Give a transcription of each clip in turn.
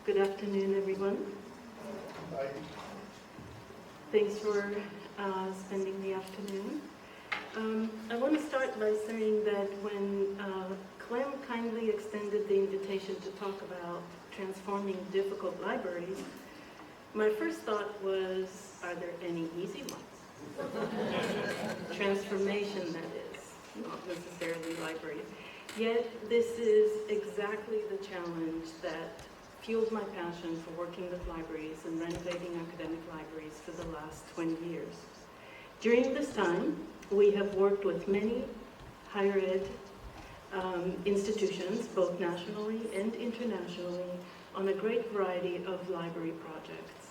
Good afternoon, everyone. Hi. Thanks for spending the afternoon. I want to start by saying that when Clem kindly extended the invitation to talk about transforming difficult libraries, my first thought was, are there any easy ones? Transformation, that is, not necessarily libraries. Yet this is exactly the challenge that fueled my passion for working with libraries and renovating academic libraries for the last 20 years. During this time, we have worked with many higher ed institutions, both nationally and internationally, on a great variety of library projects.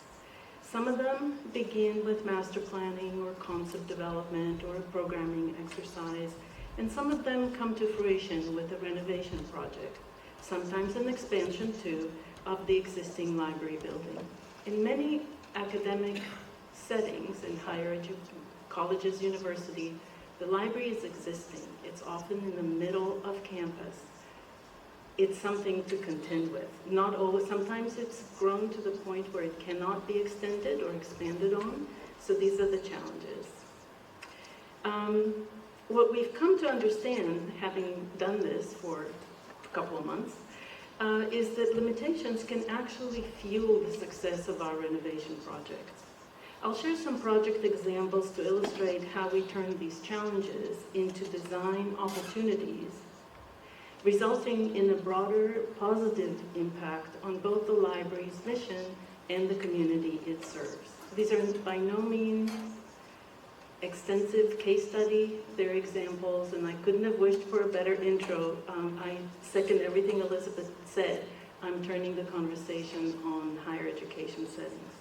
Some of them begin with master planning or concept development or a programming exercise, and some of them come to fruition with a renovation project, sometimes an expansion too, of the existing library building. In many academic settings in higher education, colleges, university, the library is existing. It's often in the middle of campus. It's something to contend with. Not always, sometimes it's grown to the point where it cannot be extended or expanded on, so these are the challenges. What we've come to understand, having done this for a couple of months, is that limitations can actually fuel the success of our renovation projects. I'll share some project examples to illustrate how we turn these challenges into design opportunities, resulting in a broader positive impact on both the library's mission and the community it serves. These are by no means extensive case study. They're examples, and I couldn't have wished for a better intro. I second everything Elizabeth said. I'm turning the conversation on higher education settings.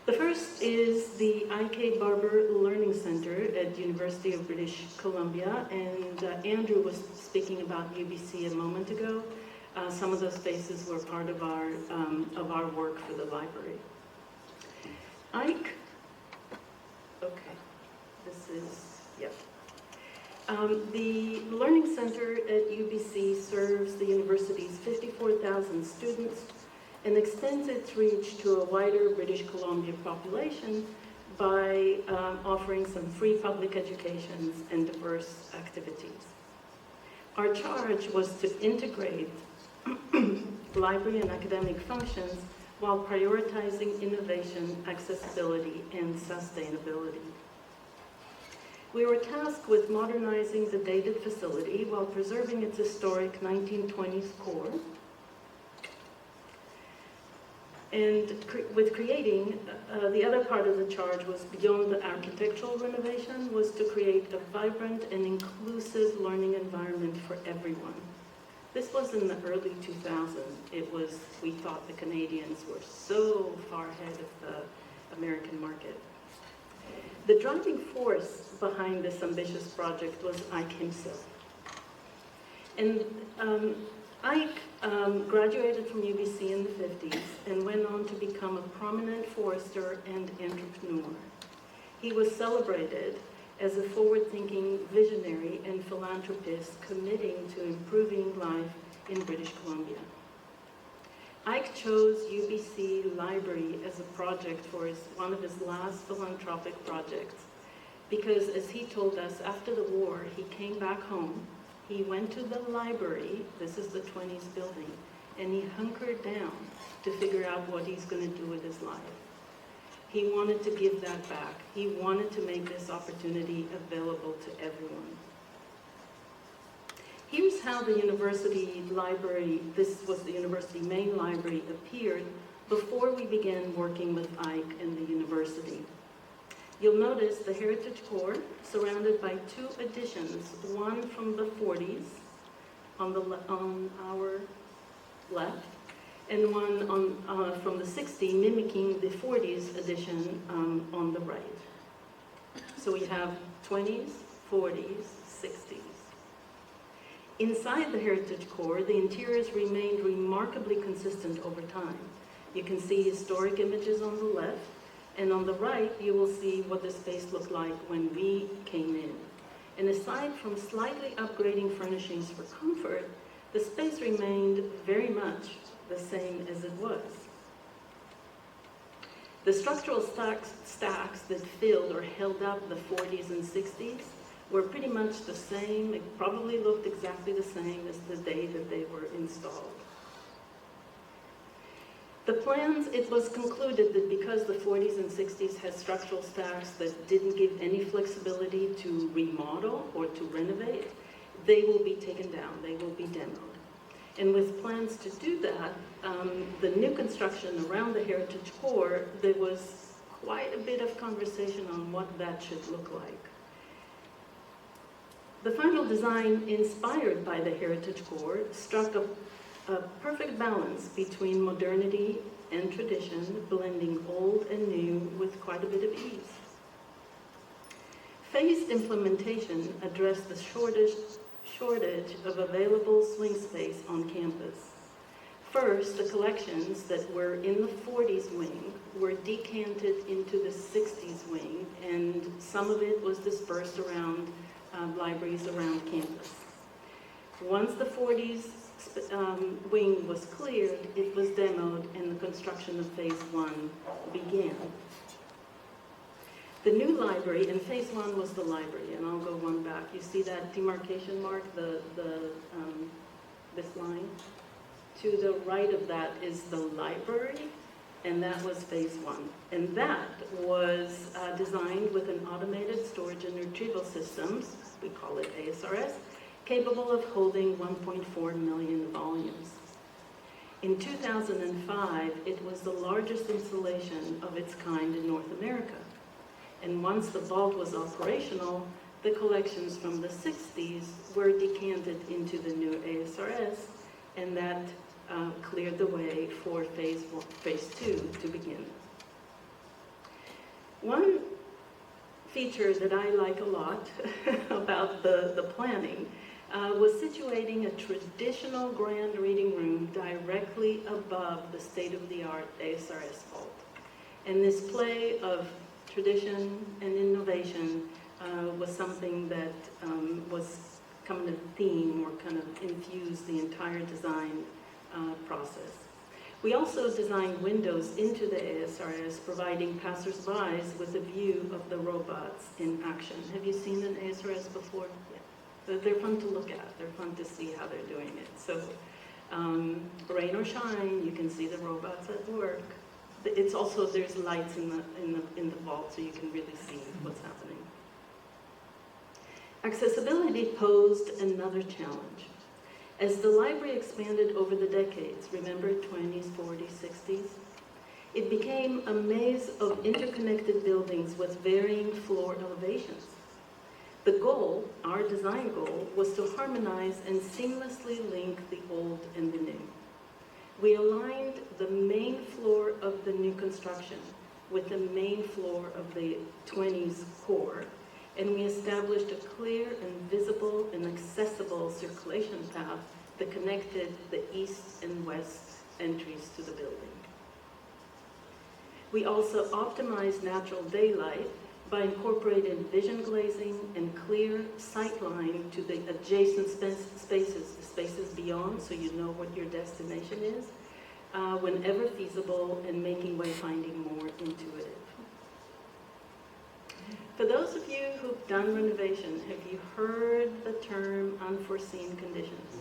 The first is the I.K. Barber Learning Center at University of British Columbia, and Andrew was speaking about UBC a moment ago. Some of those spaces were part of our work for the library. Okay, this is, yep. The Learning Center at UBC serves the university's 54,000 students and extends its reach to a wider British Columbia population by offering some free public educations and diverse activities. Our charge was to integrate library and academic functions while prioritizing innovation, accessibility, and sustainability. We were tasked with modernizing the dated facility while preserving its historic 1920s core, and with creating, the other part of the charge was beyond the architectural renovation, was to create a vibrant and inclusive learning environment for everyone. This was in the early 2000s. We thought the Canadians were so far ahead of the American market. The driving force behind this ambitious project was Ike himself. And Ike graduated from UBC in the 50s and went on to become a prominent forester and entrepreneur. He was celebrated as a forward-thinking visionary and philanthropist committing to improving life in British Columbia. Ike chose UBC Library as a project for one of his last philanthropic projects because, as he told us, after the war, he came back home, he went to the library, this is the 20s building, and he hunkered down to figure out what he's going to do with his life. He wanted to give that back. He wanted to make this opportunity available to everyone. Here's how the university library, this was the university main library, appeared before we began working with Ike and the university. You'll notice the heritage core surrounded by two additions, one from the 40s on our left, and one from the 60s, mimicking the 40s edition on the right. So we have 20s, 40s, 60s. Inside the heritage core, the interiors remained remarkably consistent over time. You can see historic images on the left, and on the right, you will see what the space looked like when we came in. And aside from slightly upgrading furnishings for comfort, the space remained very much the same as it was. The structural stacks that filled or held up the 40s and 60s were pretty much the same. It probably looked exactly the same as the day that they were installed. The plans, it was concluded that because the 40s and 60s had structural stacks that didn't give any flexibility to remodel or to renovate, they will be taken down, they will be demoed. And with plans to do that, the new construction around the heritage core, there was quite a bit of conversation on what that should look like. The final design, inspired by the heritage core, struck a perfect balance between modernity and tradition, blending old and new with quite a bit of ease. Phased implementation addressed the shortage of available swing space on campus. First, the collections that were in the 40s wing were decanted into the 60s wing, and some of it was dispersed around libraries around campus. Once the 40s wing was cleared, it was demoed and the construction of phase 1 began. The new library, and phase 1 was the library, and I'll go one back. You see that demarcation mark, this line? To the right of that is the library, and that was phase 1. And that was designed with an automated storage and retrieval systems, we call it ASRS, capable of holding 1.4 million volumes. In 2005, it was the largest installation of its kind in North America. And once the vault was operational, the collections from the 60s were decanted into the new ASRS, and that cleared the way for phase 2 to begin. One feature that I like a lot about the planning was situating a traditional grand reading room directly above the state-of-the-art ASRS vault. And this play of tradition and innovation was something that was kind of theme or kind of infused the entire design process. We also designed windows into the ASRS, providing passersby with a view of the robots in action. Have you seen an ASRS before? Yeah. They're fun to look at. They're fun to see how they're doing it. So, rain or shine, you can see the robots at work. It's also, there's lights in the vault, so you can really see what's happening. Accessibility posed another challenge. As the library expanded over the decades, remember 20s, 40s, 60s, it became a maze of interconnected buildings with varying floor elevations. The goal, our design goal, was to harmonize and seamlessly link the old and the new. We aligned the main floor of the new construction with the main floor of the 20s core, and we established a clear and visible and accessible circulation path that connected the east and west entries to the building. We also optimized natural daylight by incorporating vision glazing and clear sightline to the adjacent spaces, the spaces beyond, so you know what your destination is, whenever feasible, and making wayfinding more intuitive. For those of you who've done renovation, have you heard the term unforeseen conditions?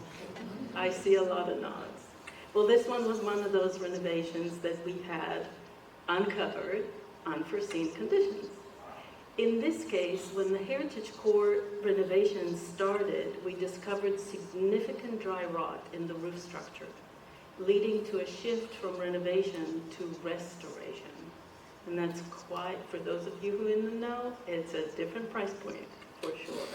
I see a lot of nods. Well, this one was one of those renovations that we had uncovered unforeseen conditions. In this case, when the Heritage Core renovation started, we discovered significant dry rot in the roof structure, leading to a shift from renovation to restoration. And that's quite, for those of you who are in the know, it's a different price point, for sure.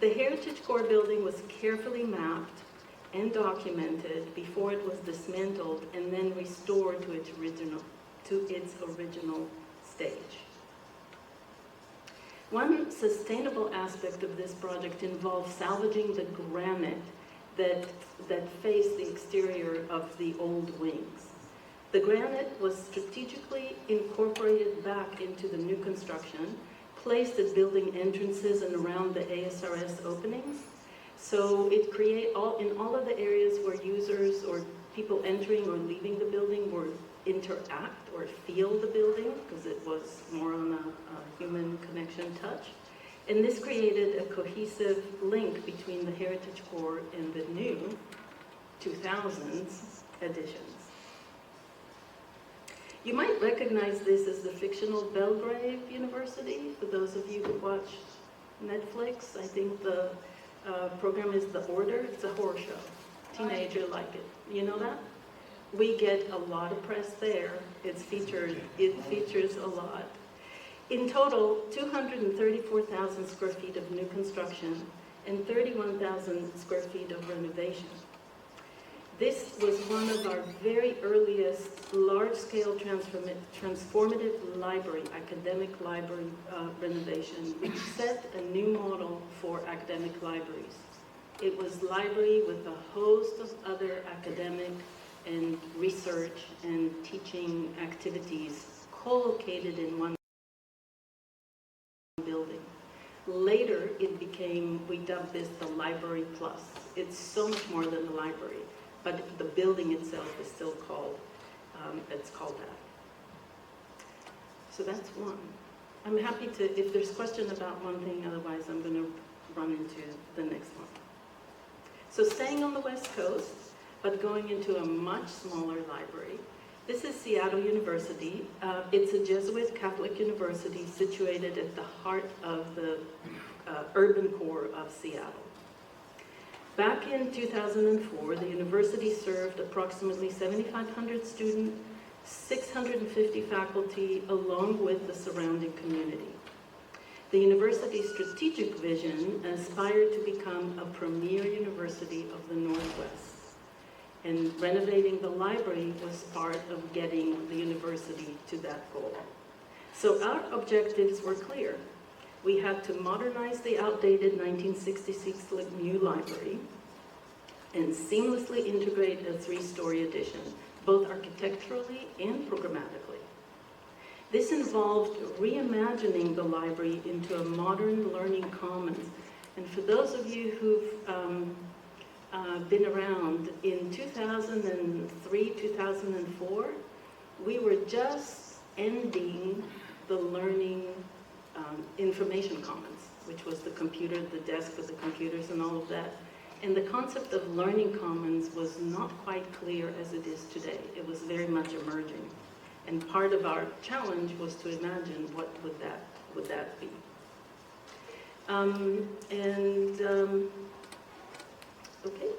The Heritage Core building was carefully mapped and documented before it was dismantled and then restored to its original stage. One sustainable aspect of this project involved salvaging the granite that faced the exterior of the old wings. The granite was strategically incorporated back into the new construction, placed at building entrances and around the ASRS openings. So it in all of the areas where users or people entering or leaving the building would interact or feel the building, because it was more on a human connection touch. And this created a cohesive link between the heritage core and the new 2000s additions. You might recognize this as the fictional Belgrave University, for those of you who watch Netflix. I think the program is The Order. It's a horror show. Teenager like it. You know that? We get a lot of press there. It features a lot. In total, 234,000 square feet of new construction and 31,000 square feet of renovation. This was one of our very earliest large-scale transformative library, academic library renovation, which set a new model for academic libraries. It was library with a host of other academic and research and teaching activities co-located in one building. Later, we dubbed this the Library Plus. It's so much more than the library, but the building itself is still called, it's called that. So that's one. I'm happy to, if there's question about one thing, otherwise I'm going to run into the next one. So staying on the West Coast, but going into a much smaller library. This is Seattle University. It's a Jesuit Catholic university situated at the heart of the urban core of Seattle. Back in 2004, the university served approximately 7,500 students, 650 faculty, along with the surrounding community. The university's strategic vision aspired to become a premier university of the Northwest. And renovating the library was part of getting the university to that goal. So our objectives were clear. We had to modernize the outdated 1966 new library and seamlessly integrate a 3-story addition, both architecturally and programmatically. This involved reimagining the library into a modern learning commons. And for those of you who've been around, in 2003, 2004, we were just ending the learning information commons, which was the computer, the desk with the computers and all of that. And the concept of learning commons was not quite clear as it is today. It was very much emerging. And part of our challenge was to imagine what would that be. Okay.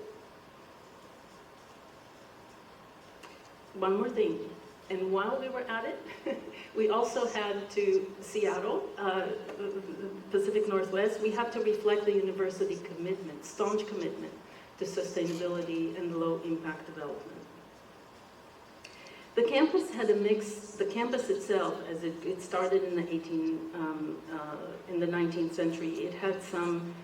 One more thing. And while we were at it, we also had to, Seattle, Pacific Northwest, we had to reflect the university commitment, staunch commitment to sustainability and low impact development. The campus had a mix. The campus itself, as it started in the 19th century, it had some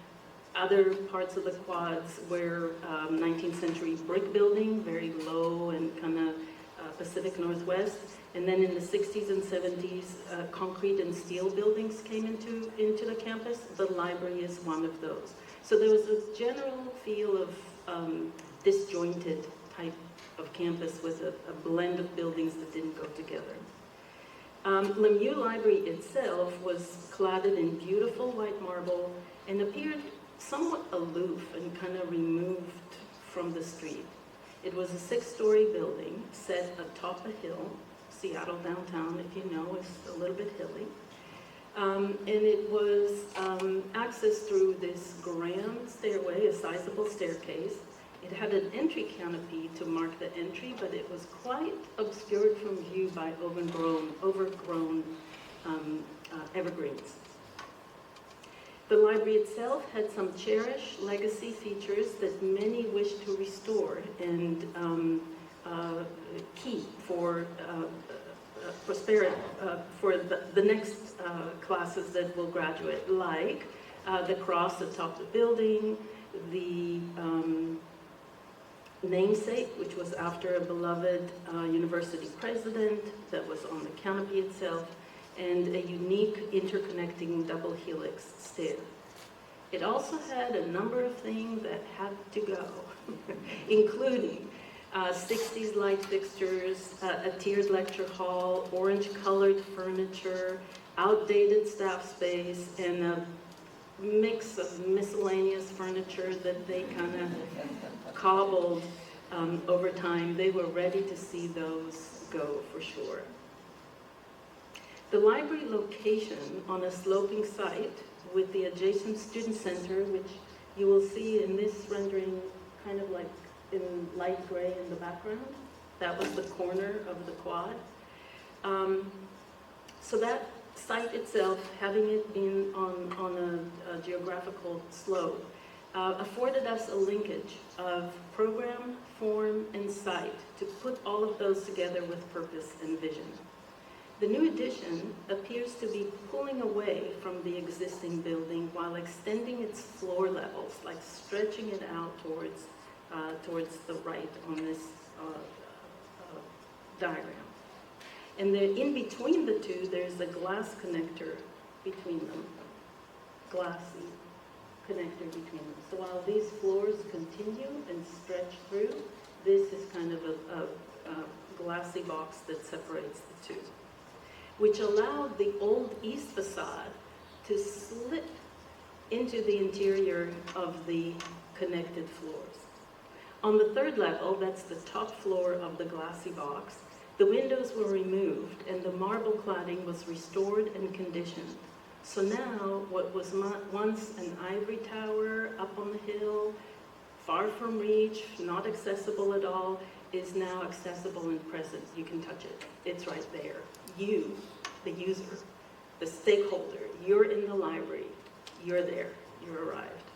other parts of the quads where 19th century brick building, very low and kind of Pacific Northwest, and then in the 60s and 70s, concrete and steel buildings came into the campus. The library is one of those. So there was a general feel of disjointed type of campus with a blend of buildings that didn't go together. Lemieux Library itself was cladded in beautiful white marble and appeared somewhat aloof and kind of removed from the street. It was a 6-story building set atop a hill. Seattle downtown, if you know, is a little bit hilly. And it was accessed through this grand stairway, a sizable staircase. It had an entry canopy to mark the entry, but it was quite obscured from view by overgrown evergreens. The library itself had some cherished legacy features that many wished to restore and keep for prosperity for the next classes that will graduate, like the cross atop the building, the namesake, which was after a beloved university president that was on the canopy itself, and a unique interconnecting double helix stair. It also had a number of things that had to go, including 60s light fixtures, a tiered lecture hall, orange-colored furniture, outdated staff space, and a mix of miscellaneous furniture that they kind of cobbled over time. They were ready to see those go for sure. The library location on a sloping site with the adjacent student center, which you will see in this rendering kind of like in light gray in the background. That was the corner of the quad. So that site itself, having it been on a geographical slope, afforded us a linkage of program, form, and site to put all of those together with purpose and vision. The new addition appears to be pulling away from the existing building while extending its floor levels, like stretching it out towards the right on this diagram. And then in between the two, there's a glass connector between them, glassy connector between them. So while these floors continue and stretch through, this is kind of a glassy box that separates the two, which allowed the old east facade to slip into the interior of the connected floors. On the third level, that's the top floor of the glassy box, the windows were removed and the marble cladding was restored and conditioned. So now, what was once an ivory tower up on the hill, far from reach, not accessible at all, is now accessible and present. You can touch it. It's right there. You, the user, the stakeholder, you're in the library. You're there. You arrived.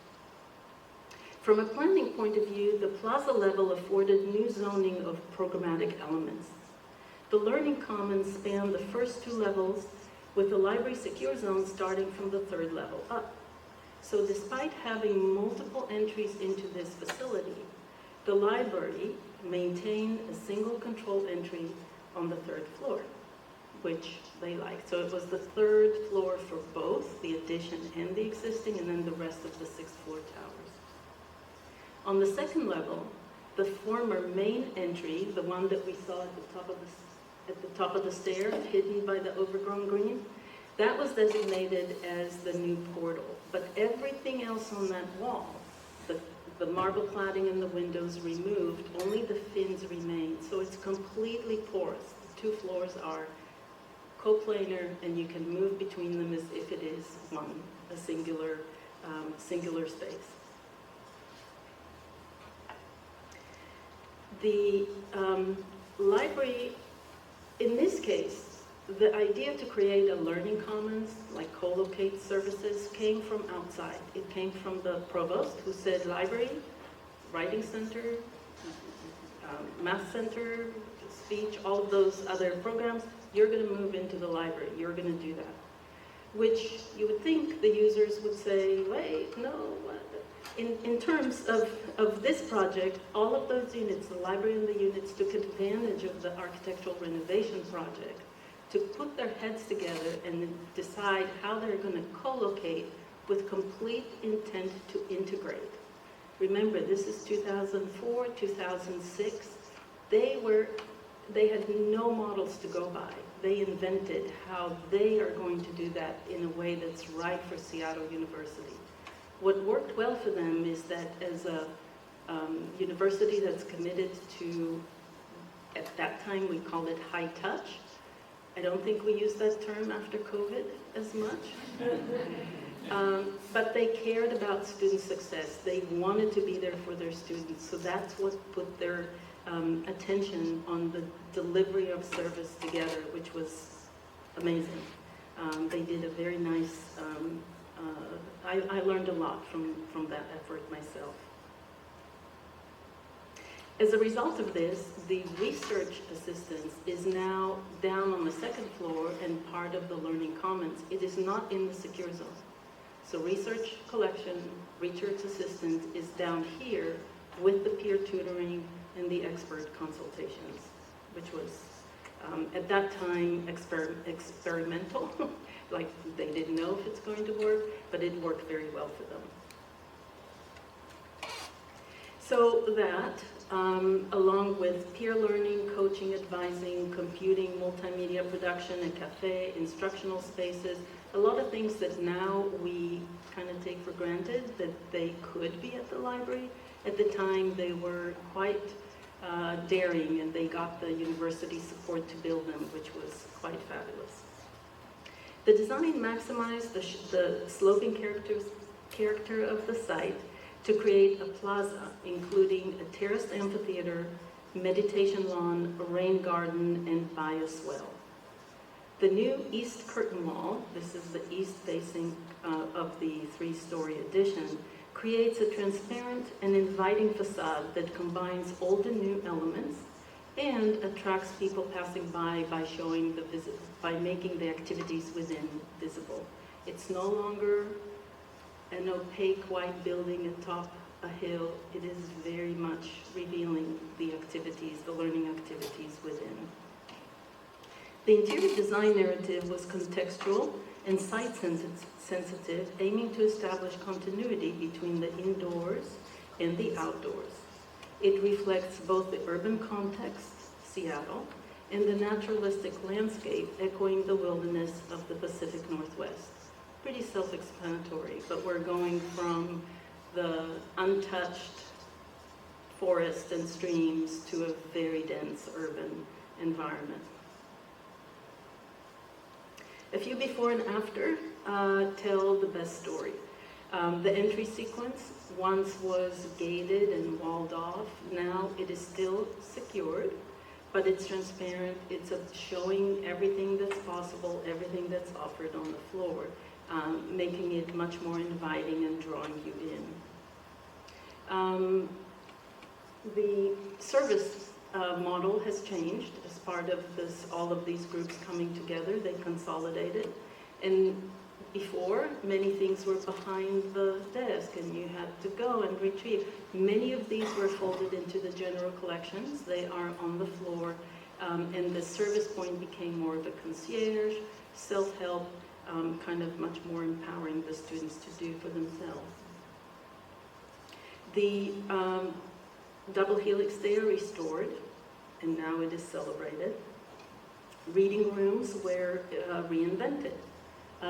From a planning point of view, the plaza level afforded new zoning of programmatic elements. The Learning Commons spanned the first two levels, with the library secure zone starting from the third level up. So despite having multiple entries into this facility, the library maintained a single control entry on the third floor, which they liked. So it was the third floor for both the addition and the existing, and then the rest of the sixth floor towers. On the second level, the former main entry, the one that we saw at the top of the stair, hidden by the overgrown green, that was designated as the new portal. But everything else on that wall, the marble cladding and the windows removed, only the fins remain. So it's completely porous. The two floors are coplanar, and you can move between them as if it is one, a singular space. The library, in this case, the idea to create a learning commons, like co-locate services, came from outside. It came from the provost, who said library, writing center, math center, speech, all of those other programs, you're going to move into the library, you're going to do that. Which you would think the users would say, wait, no, what? In terms of this project, all of those units, the library and the units, took advantage of the architectural renovation project to put their heads together and decide how they're going to co-locate with complete intent to integrate. Remember, this is 2004, 2006. They had no models to go by. They invented how they are going to do that in a way that's right for Seattle University. What worked well for them is that as a university that's committed to, at that time we called it high touch. I don't think we use that term after COVID as much. But they cared about student success. They wanted to be there for their students. So that's what put their attention on the delivery of service together, which was amazing. They did a very nice, I learned a lot from that effort myself. As a result of this, the research assistance is now down on the second floor and part of the Learning Commons. It is not in the secure zone. So research collection, research assistance is down here with the peer tutoring and the expert consultations, which was at that time experimental. Like they didn't know if it's going to work, but it worked very well for them. So that along with peer learning, coaching, advising, computing, multimedia production, a cafe, instructional spaces, a lot of things that now we kind of take for granted that they could be at the library. At the time, they were quite daring, and they got the university support to build them, which was quite fabulous. The design maximized the sloping character of the site to create a plaza, including a terraced amphitheater, meditation lawn, a rain garden, and bioswale. The new east curtain wall, this is the east facing of the three-story addition, creates a transparent and inviting facade that combines old and new elements and attracts people passing by showing by making the activities within visible. It's no longer an opaque white building atop a hill. It is very much revealing the activities, the learning activities within. The interior design narrative was contextual and site-sensitive, aiming to establish continuity between the indoors and the outdoors. It reflects both the urban context, Seattle, and the naturalistic landscape, echoing the wilderness of the Pacific Northwest. Pretty self-explanatory, but we're going from the untouched forest and streams to a very dense urban environment. A few before and after tell the best story. The entry sequence once was gated and walled off. Now it is still secured, but it's transparent. It's showing everything that's possible, everything that's offered on the floor, making it much more inviting and drawing you in. The service model has changed as part of this, all of these groups coming together. They consolidated. And before, many things were behind the desk and you had to go and retrieve. Many of these were folded into the general collections. They are on the floor, and the service point became more of a concierge, self-help, kind of much more empowering the students to do for themselves. The double helix they are restored, and now it is celebrated. Reading rooms were reinvented.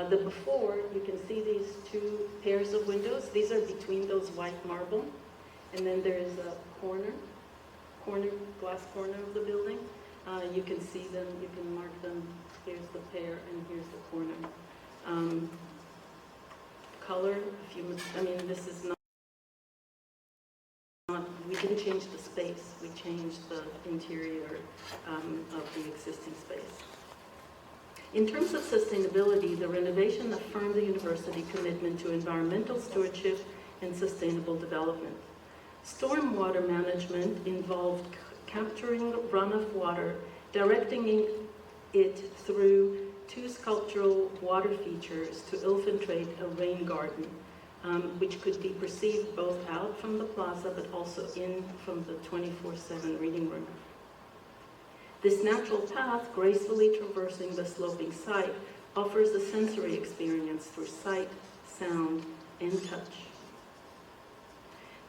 The before, you can see these two pairs of windows. These are between those white marble, and then there is a glass corner of the building. You can see them, you can mark them. Here's the pair, and here's the corner. Color, I mean, this is not, we didn't change the space, we changed the interior of the existing space. In terms of sustainability, the renovation affirmed the university commitment to environmental stewardship and sustainable development. Stormwater management involved capturing runoff water, directing it through two sculptural water features to infiltrate a rain garden, which could be perceived both out from the plaza but also in from the 24/7 reading room. This natural path, gracefully traversing the sloping site, offers a sensory experience through sight, sound, and touch.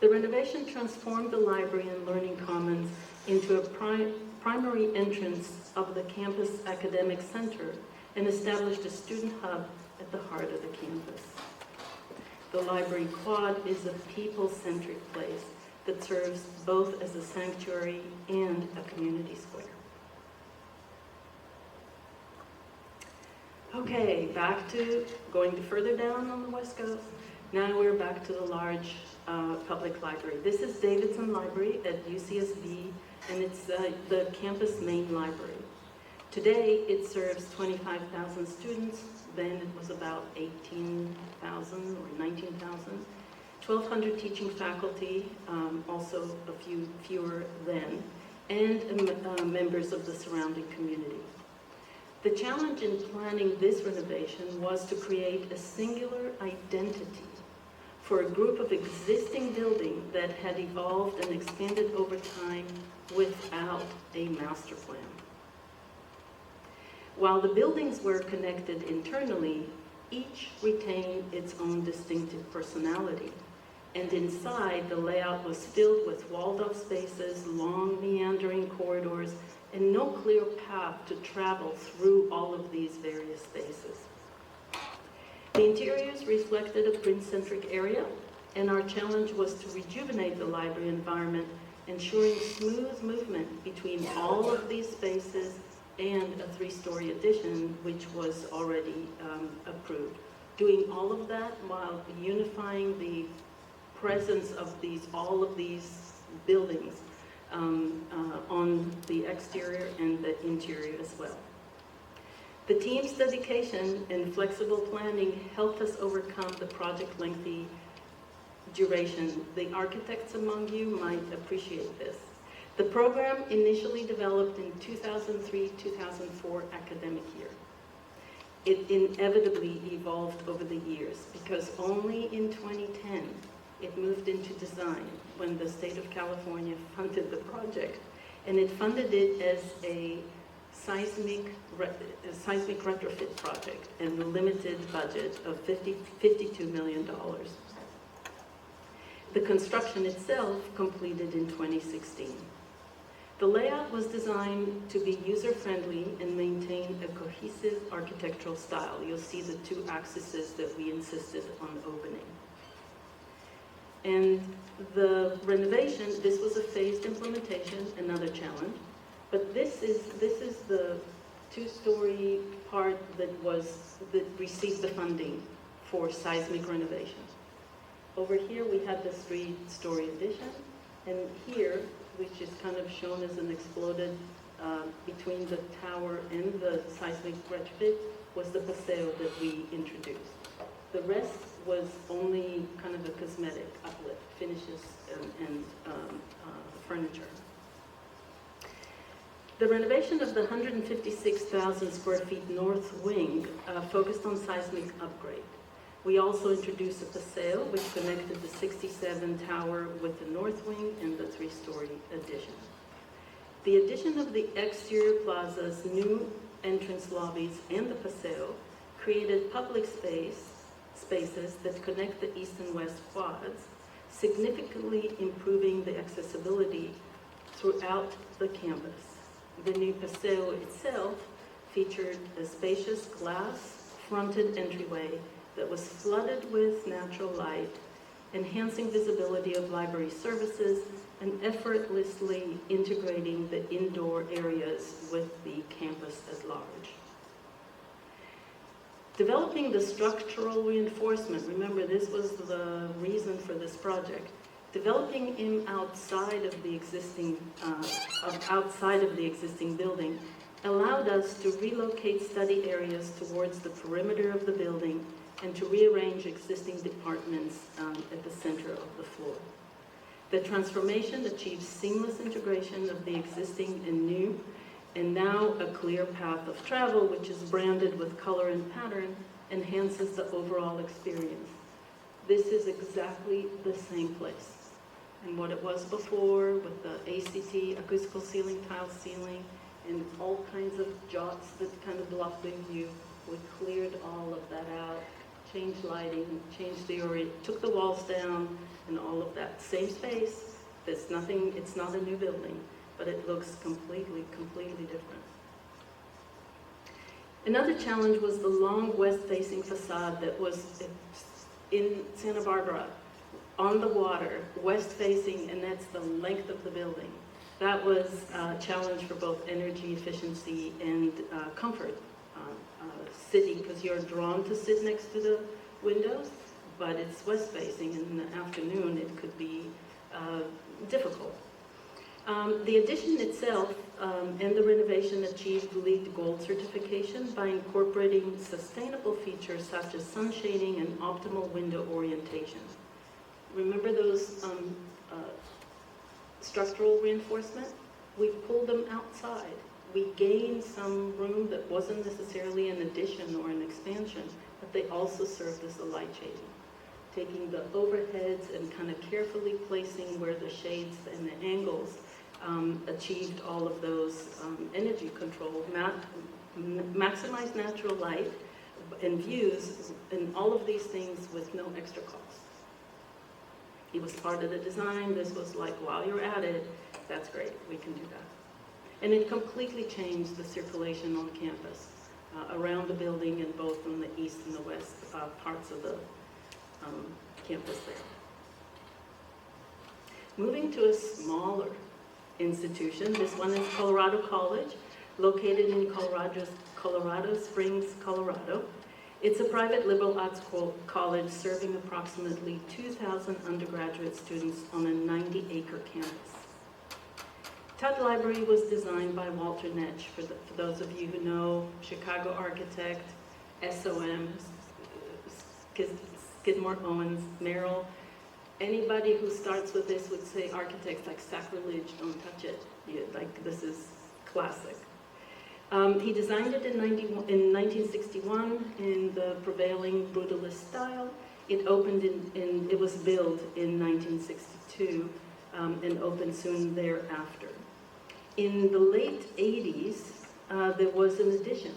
The renovation transformed the library and learning commons into a primary entrance of the campus academic center and established a student hub at the heart of the campus. The library quad is a people-centric place that serves both as a sanctuary and a community square. Okay, back to going further down on the West Coast. Now we're back to the large public library. This is Davidson Library at UCSB, and it's the campus main library. Today, it serves 25,000 students. Then it was about 18,000 or 19,000. 1,200 teaching faculty, also a few fewer then, and members of the surrounding community. The challenge in planning this renovation was to create a singular identity for a group of existing buildings that had evolved and expanded over time without a master plan. While the buildings were connected internally, each retained its own distinctive personality. And inside, the layout was filled with walled-off spaces, long meandering corridors, and no clear path to travel through all of these various spaces. The interiors reflected a print-centric area, and our challenge was to rejuvenate the library environment, ensuring smooth movement between all of these spaces and a 3-story addition, which was already approved. Doing all of that while unifying the presence of all of these buildings on the exterior and the interior as well. The team's dedication and flexible planning helped us overcome the project lengthy duration. The architects among you might appreciate this. The program initially developed in 2003-2004 academic year. It inevitably evolved over the years because only in 2010 it moved into design when the state of California funded the project, and it funded it as a seismic retrofit project and a limited budget of $52 million. The construction itself completed in 2016. The layout was designed to be user-friendly and maintain a cohesive architectural style. You'll see the 2 axes that we insisted on opening. And the renovation, this was a phased implementation, another challenge. But this is the 2-story part that received the funding for seismic renovation. Over here we have the 3-story addition, and here, which is kind of shown as an exploded between the tower and the seismic retrofit, was the paseo that we introduced. The rest was only kind of a cosmetic uplift, finishes and furniture. The renovation of the 156,000 square feet north wing focused on seismic upgrade. We also introduced a paseo which connected the 67 tower with the north wing and the 3-story addition. The addition of the exterior plaza's new entrance lobbies and the paseo created public spaces that connect the east and west quads, significantly improving the accessibility throughout the campus. The new paseo itself featured a spacious glass-fronted entryway that was flooded with natural light, enhancing visibility of library services and effortlessly integrating the indoor areas with the campus at large. Developing the structural reinforcement, remember this was the reason for this project, developing him outside of the existing building allowed us to relocate study areas towards the perimeter of the building and to rearrange existing departments at the center of the floor. The transformation achieves seamless integration of the existing and new, and now a clear path of travel, which is branded with color and pattern, enhances the overall experience. This is exactly the same place. And what it was before with the ACT, acoustical ceiling, tile ceiling, and all kinds of jots that kind of blocked the view, we cleared all of that out, changed lighting, changed the took the walls down, and all of that. Same space, there's nothing, it's not a new building, but it looks completely different. Another challenge was the long west-facing facade that was in Santa Barbara, on the water, west-facing, and that's the length of the building. That was a challenge for both energy efficiency and comfort. Sitting, because you're drawn to sit next to the windows, but it's west-facing, and in the afternoon it could be difficult. The addition itself and the renovation achieved LEED Gold certification by incorporating sustainable features such as sun shading and optimal window orientation. Remember those structural reinforcement? We pulled them outside. We gained some room that wasn't necessarily an addition or an expansion, but they also served as a light shading. Taking the overheads and kind of carefully placing where the shades and the angles achieved all of those energy control, maximize natural light and views, and all of these things with no extra cost. He was part of the design. This was like, while you're at it, that's great, we can do that. And it completely changed the circulation on campus, around the building and both on the east and the west parts of the campus there. Moving to a smaller institution, this one is Colorado College, located in Colorado Springs, Colorado. It's a private liberal arts college serving approximately 2,000 undergraduate students on a 90-acre campus. Tutt Library was designed by Walter Netsch, for those of you who know, Chicago architect, SOM, Skidmore Owens, Merrill. Anybody who starts with this would say architects like sacrilege, don't touch it. Like, this is classic. He designed it in 1961 in the prevailing brutalist style. It opened it was built in 1962 and opened soon thereafter. In the late 80s, there was an addition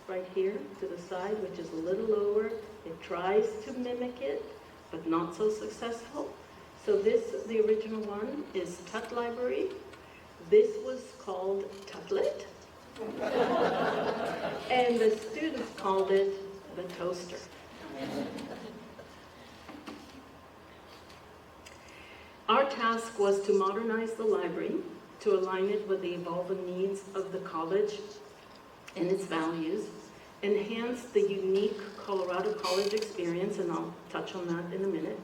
right here to the side, which is a little lower. It tries to mimic it, but not so successful. So the original one is Tutt Library. This was called Tutlet. And the students called it the toaster. Our task was to modernize the library, to align it with the evolving needs of the college and its values, enhance the unique Colorado College experience, and I'll touch on that in a minute,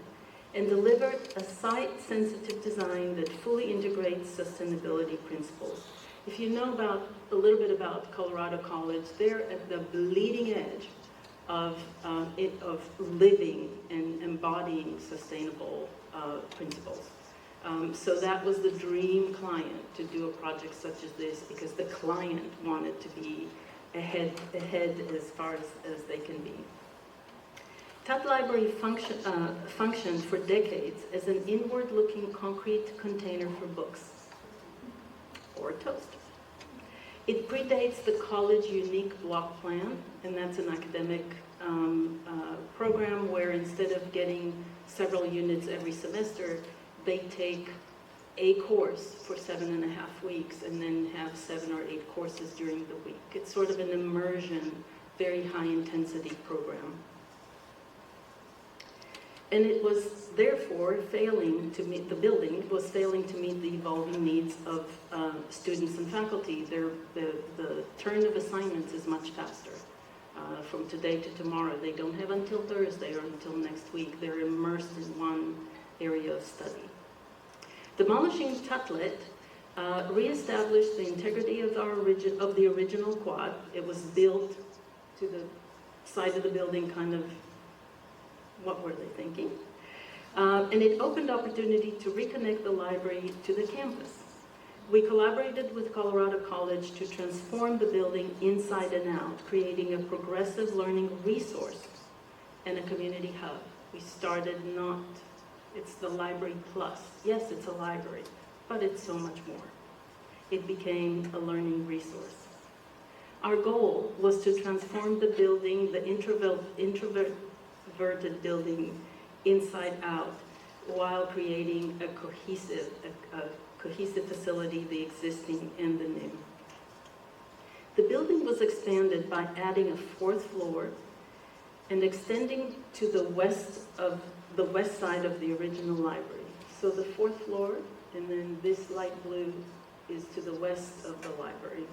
and deliver a site-sensitive design that fully integrates sustainability principles. If you know a little bit about Colorado College, they're at the bleeding edge of living and embodying sustainable principles. So that was the dream client, to do a project such as this, because the client wanted to be ahead as far as they can be. Tutt Library functioned for decades as an inward-looking concrete container for books, or toast. It predates the college unique block plan, and that's an academic program where instead of getting several units every semester, they take a course for 7.5 weeks and then have 7 or 8 courses during the week. It's sort of an immersion, very high intensity program. And it was therefore failing to meet, the building was failing to meet the evolving needs of students and faculty. The turn of assignments is much faster. From today to tomorrow, they don't have until Thursday or until next week. They're immersed in one area of study. Demolishing Tutlet reestablished the integrity of the original quad. It was built to the side of the building, kind of, what were they thinking? And it opened opportunity to reconnect the library to the campus. We collaborated with Colorado College to transform the building inside and out, creating a progressive learning resource and a community hub. We started it's the library plus. Yes, it's a library, but it's so much more. It became a learning resource. Our goal was to transform the building, the introverted building, inside out, while creating a cohesive facility, the existing and the new. The building was expanded by adding a 4th floor and extending to the west side of the original library. So the 4th floor, and then this light blue is to the west of the library.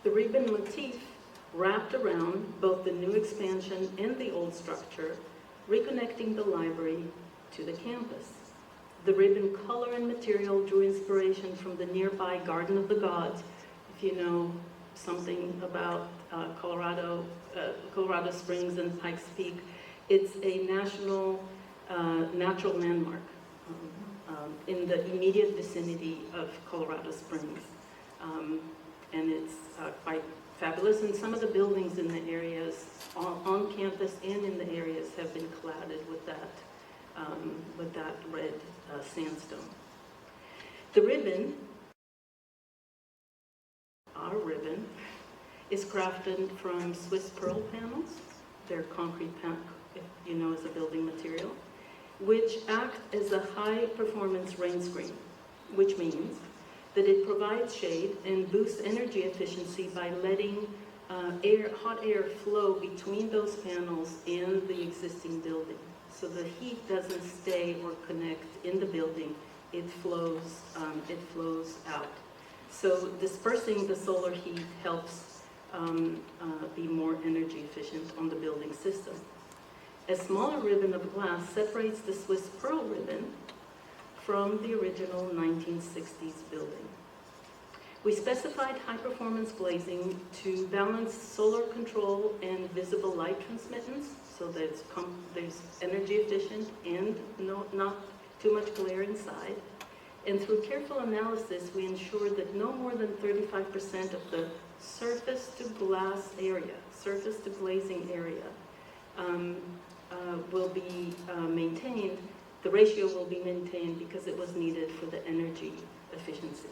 The ribbon motif wrapped around both the new expansion and the old structure, reconnecting the library to the campus. The ribbon color and material drew inspiration from the nearby Garden of the Gods. If you know something about Colorado Springs and Pikes Peak, it's a national natural landmark in the immediate vicinity of Colorado Springs. And it's quite fabulous, and some of the buildings in the areas, on campus and in the areas, have been cladded with that red sandstone. The ribbon, our ribbon, is crafted from Swiss pearl panels. They're concrete panels, if you know, as a building material. which act as a high-performance rain screen, which means that it provides shade and boosts energy efficiency by letting hot air flow between those panels and the existing building. So the heat doesn't stay or connect in the building, it flows out. So dispersing the solar heat helps be more energy efficient on the building system. A smaller ribbon of glass separates the Swiss pearl ribbon from the original 1960s building. We specified high-performance glazing to balance solar control and visible light transmittance, so that there's energy efficient and not too much glare inside. And through careful analysis, we ensured that no more than 35% of the surface to glass area, surface to glazing area, will be maintained. The ratio will be maintained because it was needed for the energy efficiency.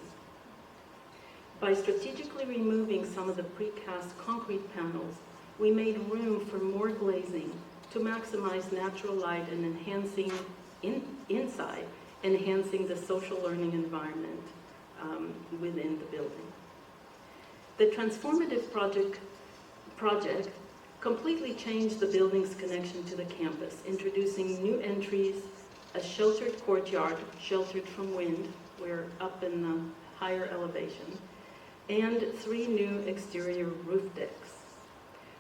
By strategically removing some of the precast concrete panels, we made room for more glazing to maximize natural light and enhancing inside, enhancing the social learning environment within the building. The transformative project completely changed the building's connection to the campus, introducing new entries, a sheltered courtyard, sheltered from wind, we're up in the higher elevation, and 3 new exterior roof decks.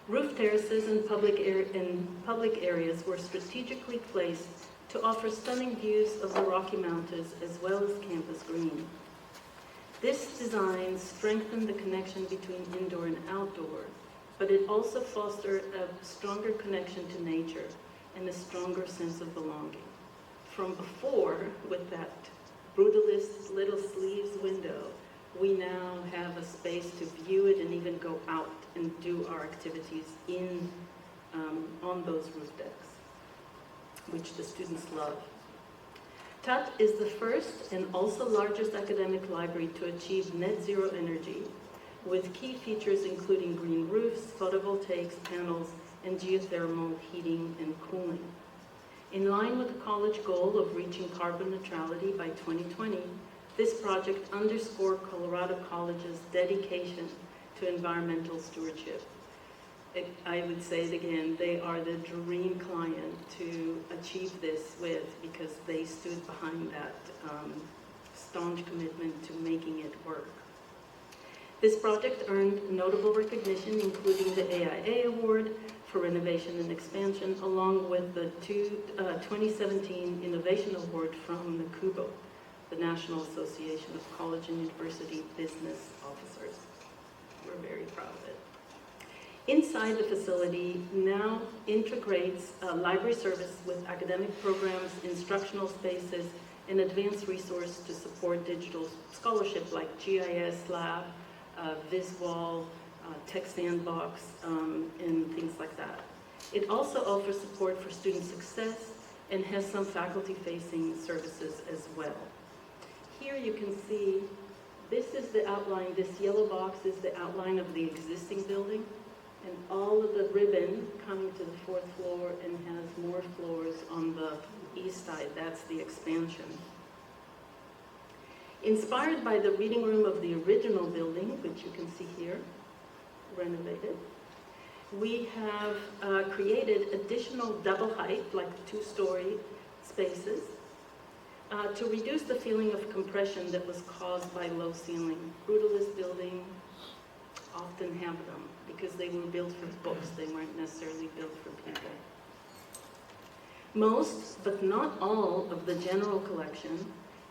Roof terraces in public areas were strategically placed to offer stunning views of the Rocky Mountains as well as campus green. This design strengthened the connection between indoor and outdoor, but it also fostered a stronger connection to nature and a stronger sense of belonging. From before, with that brutalist little sleeves window, we now have a space to view it and even go out and do our activities on those roof decks, which the students love. TUT is the first and also largest academic library to achieve net zero energy, with key features including green roofs, photovoltaics, panels, and geothermal heating and cooling. In line with the college goal of reaching carbon neutrality by 2020, this project underscored Colorado College's dedication to environmental stewardship. I would say it again, they are the dream client to achieve this with, because they stood behind that staunch commitment to making it work. This project earned notable recognition, including the AIA Award for Renovation and Expansion, along with the 2017 Innovation Award from NACUBO, the National Association of College and University Business Officers. We're very proud of it. Inside the facility now integrates library service with academic programs, instructional spaces, and advanced resource to support digital scholarship like GIS Lab, VisWall, Tech Sandbox, and things like that. It also offers support for student success and has some faculty-facing services as well. Here you can see, this is the outline, this yellow box is the outline of the existing building, and all of the ribbon coming to the 4th floor and has more floors on the east side. That's the expansion. Inspired by the reading room of the original building, which you can see here, renovated, we have created additional double height, like 2-story spaces, to reduce the feeling of compression that was caused by low ceiling. Brutalist buildings often have them because they were built for books, they weren't necessarily built for people. Most, but not all, of the general collection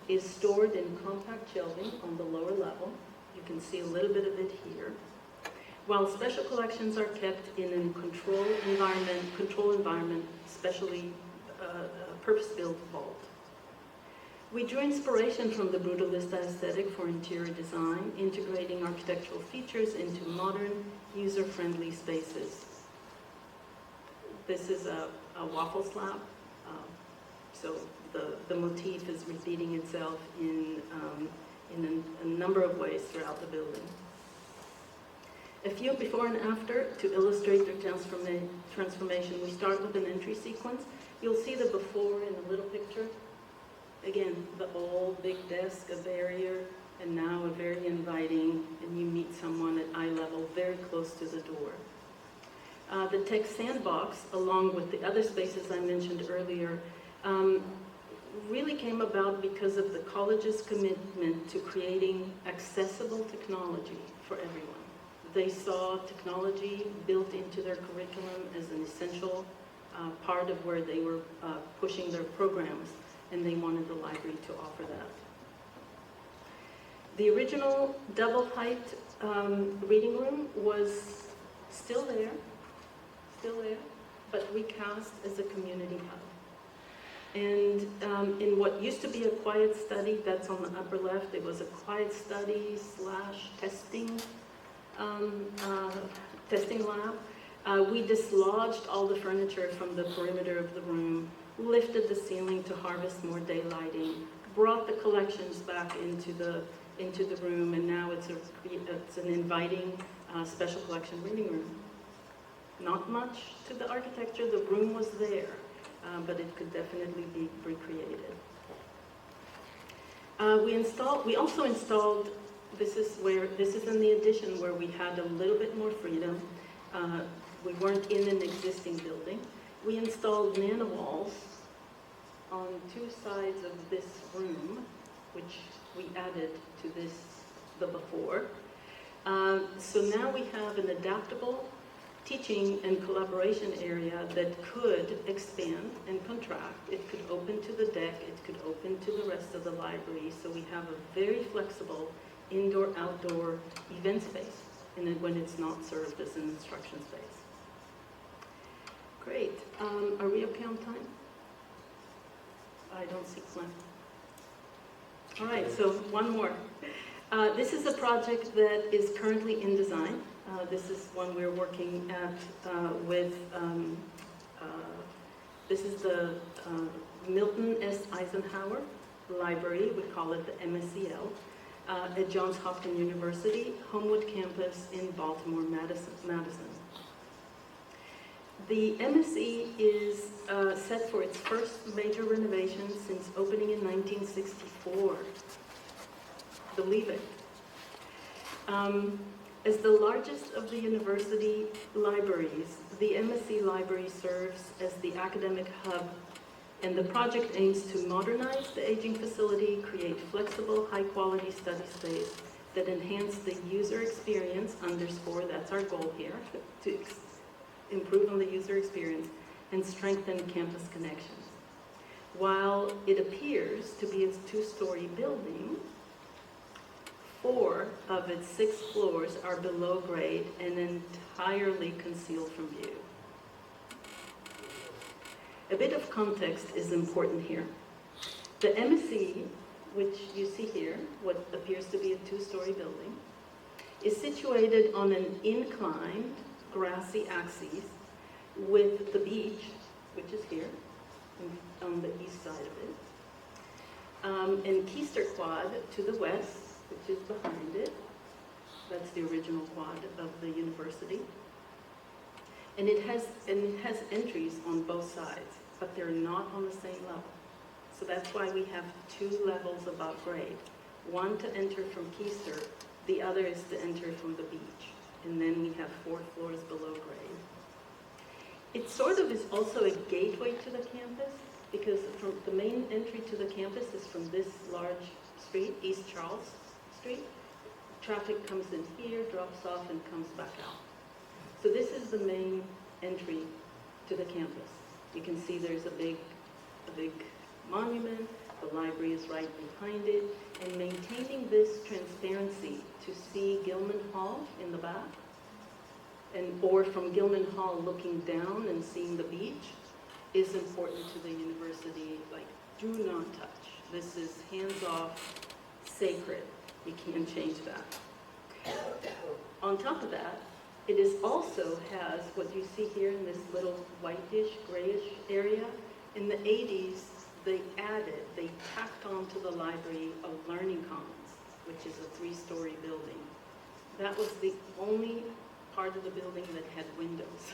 is stored in compact shelving on the lower level. You can see a little bit of it here. While special collections are kept in a control environment, especially a purpose-built vault. We drew inspiration from the brutalist aesthetic for interior design, integrating architectural features into modern, user-friendly spaces. This is a waffle slab, so the motif is repeating itself in a number of ways throughout the building. A few before and after to illustrate the transformation. We start with an entry sequence. You'll see the before in the little picture. Again, the old big desk, a barrier, and now a very inviting, and you meet someone at eye level very close to the door. The tech sandbox, along with the other spaces I mentioned earlier, really came about because of the college's commitment to creating accessible technology for everyone. They saw technology built into their curriculum as an essential part of where they were pushing their programs, and they wanted the library to offer that. The original double-height reading room was still there, but recast as a community hub. And in what used to be a quiet study, that's on the upper left, it was a quiet study / testing lab. We dislodged all the furniture from the perimeter of the room, lifted the ceiling to harvest more daylighting, brought the collections back into the room, and now it's an inviting special collection reading room. Not much to the architecture, the room was there, but it could definitely be recreated. We also installed, this is in the addition where we had a little bit more freedom. We weren't in an existing building. We installed nanowalls on 2 sides of this room, which we added to the before. So now we have an adaptable teaching and collaboration area that could expand and contract. It could open to the deck, it could open to the rest of the library, so we have a very flexible indoor-outdoor event space, and then when it's not served as an instruction space. Great. Are we okay on time? I don't see Clint. All right, so one more. This is a project that is currently in design. This is one we're working at with, this is the Milton S. Eisenhower Library, we call it the MSCL, at Johns Hopkins University, Homewood campus in Baltimore, Madison. The MSC is set for its first major renovation since opening in 1964. Believe it. As the largest of the university libraries, the MSC Library serves as the academic hub, and the project aims to modernize the aging facility, create flexible, high-quality study space that enhance the user experience, that's our goal here, to improve on the user experience, and strengthen campus connections. While it appears to be a 2-story building, 4 of its 6 floors are below grade and entirely concealed from view. A bit of context is important here. The MSC, which you see here, what appears to be a 2-story building, is situated on an inclined, grassy axis with the beach, which is here, on the east side of it, and Keister Quad to the west, which is behind it. That's the original quad of the university. And it has entries on both sides, but they're not on the same level. So that's why we have 2 levels above grade. One to enter from Keister, the other is to enter from the beach. And then we have 4 floors below grade. It sort of is also a gateway to the campus, because from the main entry to the campus is from this large street, East Charles Street. Traffic comes in here, drops off, and comes back out. So this is the main entry to the campus. You can see there's a big monument. The library is right behind it. And maintaining this transparency to see Gilman Hall in the back, or from Gilman Hall looking down and seeing the beach, is important to the university. Like, do not touch. This is hands-off, sacred. You can't change that. On top of that, it also has what you see here in this little whitish, grayish area. In the 80s, they tacked onto the library a learning commons, which is a 3-story building. That was the only part of the building that had windows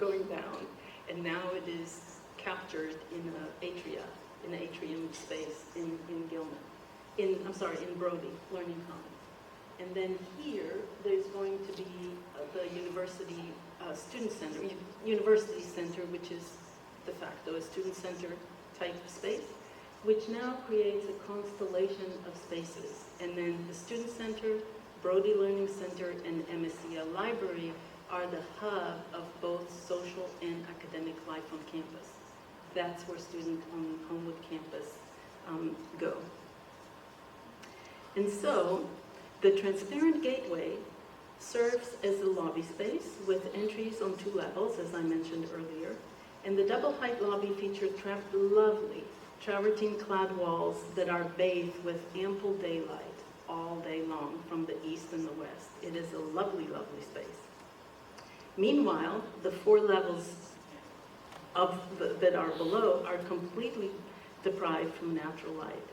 going down, and now it is captured in an atrium space in Gilman, in Brody Learning Commons. And then here, there's going to be the university student center, university center, which is de facto a student center type space, which now creates a constellation of spaces. And then the student center, Brody Learning Center, and MSCL Library are the hub of both social and academic life on campus. That's where students on Homewood campus go. And so, the transparent gateway serves as a lobby space with entries on 2 levels, as I mentioned earlier. And the double-height lobby features lovely travertine-clad walls that are bathed with ample daylight all day long from the east and the west. It is a lovely, lovely space. Meanwhile, the 4 levels that are below are completely deprived from natural light.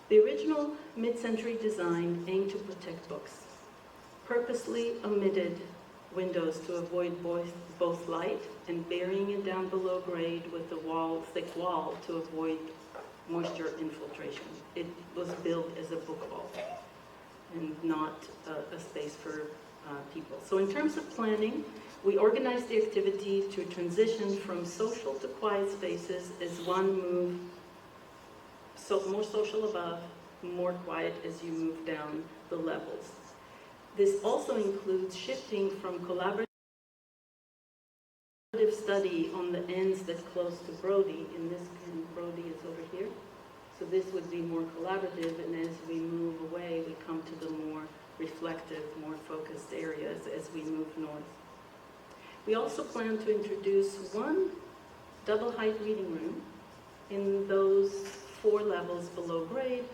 The original mid-century design aimed to protect books, purposely omitted windows to avoid both light and burying it down below grade with a thick wall to avoid moisture infiltration. It was built as a book vault and not a space for people. So in terms of planning, we organized the activity to transition from social to quiet spaces as one move, so more social above, more quiet as you move down the levels. This also includes shifting from collaborative study on the ends that close to Brody. In this case, Brody is over here. So this would be more collaborative, and as we move away, we come to the more reflective, more focused areas as we move north. We also plan to introduce 1 double-height reading room in those 4 levels below grade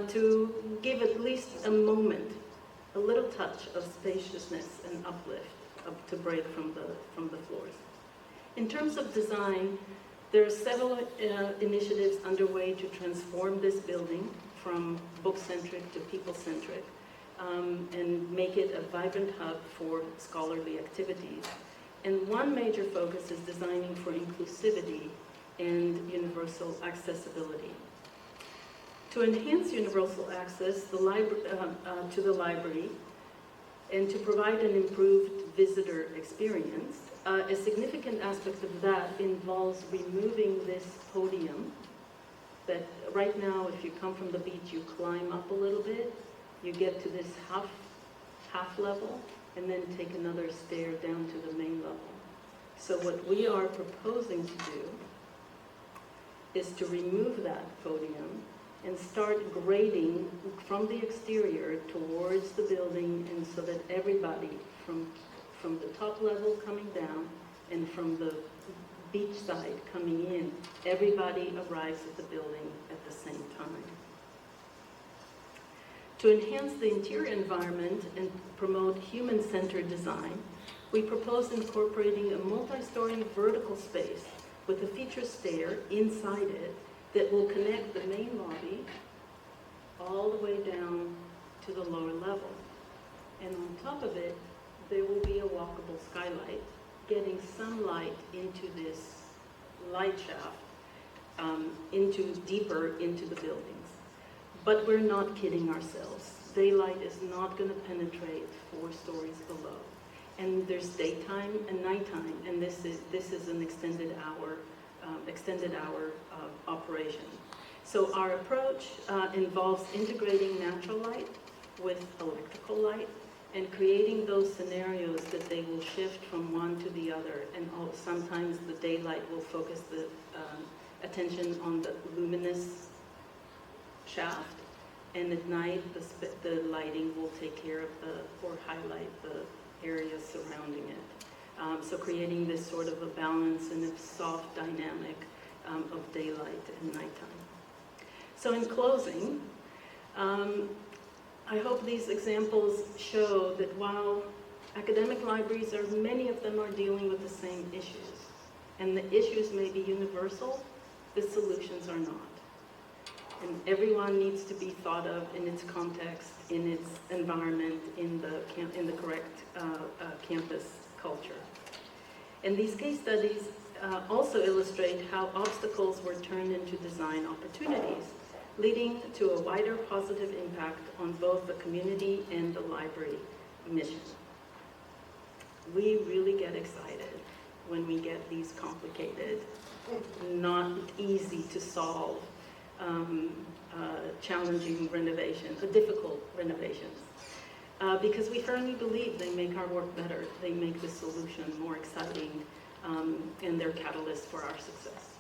to give at least a moment, a little touch of spaciousness and uplift to break from the floors. In terms of design, there are several initiatives underway to transform this building from book-centric to people-centric and make it a vibrant hub for scholarly activities. And one major focus is designing for inclusivity and universal accessibility. To enhance universal access to the library and to provide an improved visitor experience, a significant aspect of that involves removing this podium that right now, if you come from the beach, you climb up a little bit, you get to this half level, and then take another stair down to the main level. So what we are proposing to do is to remove that podium and start grading from the exterior towards the building, and so that everybody from the top level coming down and from the beach side coming in, everybody arrives at the building at the same time. To enhance the interior environment and promote human-centered design, we propose incorporating a multi-story vertical space with a feature stair inside it that will connect the main lobby all the way down to the lower level. And on top of it, there will be a walkable skylight, getting some light into this light shaft, deeper into the buildings. But we're not kidding ourselves. Daylight is not going to penetrate 4 stories below. And there's daytime and nighttime, and this is an extended hour operation. So our approach involves integrating natural light with electrical light and creating those scenarios that they will shift from one to the other. And sometimes the daylight will focus the attention on the luminous shaft, and at night the lighting will take care of or highlight the areas surrounding it. So creating this sort of a balance and a soft dynamic of daylight and nighttime. So in closing, I hope these examples show that while academic libraries many of them are dealing with the same issues, and the issues may be universal, the solutions are not. And everyone needs to be thought of in its context, in its environment, in the correct campus culture. And these case studies also illustrate how obstacles were turned into design opportunities, leading to a wider positive impact on both the community and the library mission. We really get excited when we get these complicated, not easy to solve, challenging renovations, difficult renovations. Because we firmly believe they make our work better, they make the solution more exciting, and they're catalysts for our success.